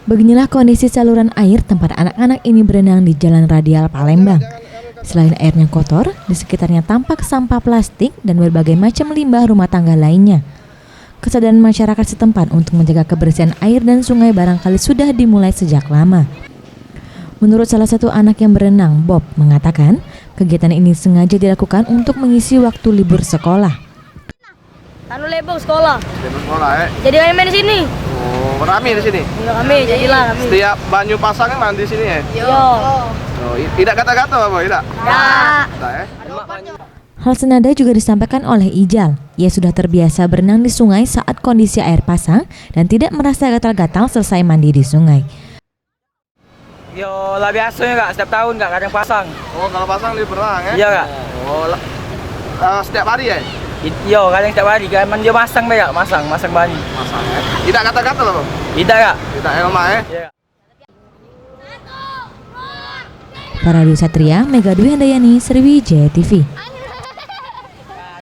Beginilah kondisi saluran air tempat anak-anak ini berenang di Jalan Radial Palembang. Selain airnya kotor, di sekitarnya tampak sampah plastik dan berbagai macam limbah rumah tangga lainnya. Kesadaran masyarakat setempat untuk menjaga kebersihan air dan sungai barangkali sudah dimulai sejak lama. Menurut salah satu anak yang berenang, Bob mengatakan kegiatan ini sengaja dilakukan untuk mengisi waktu libur sekolah. Anu lebong sekolah. Libur sekolah ya? Jadi kami main di sini. Oh, rame di sini? Iya kami, jadilah kami. Setiap banyu pasangnya mandi di sini ya? Yo. Oh, tidak kata-kata apa, tidak? Ya. Tidak ya? Hal senada juga disampaikan oleh Ijal. Ia sudah terbiasa berenang di sungai saat kondisi air pasang dan tidak merasa gatal-gatal selesai mandi di sungai. Yo lah biasanya kak, setiap tahun kak kadang pasang. Oh, kalau pasang di berenang ya? Iya kak. Oh, setiap hari ya? Yo kadang setiap hari kan dia masang kak, masang banyu. Pasang ya? Tidak kata-kata loh Bang? Tidak kak. Tidak elma ya? Iya. Para Satria, Mega Dwi Handayani, Sriwijaya TV.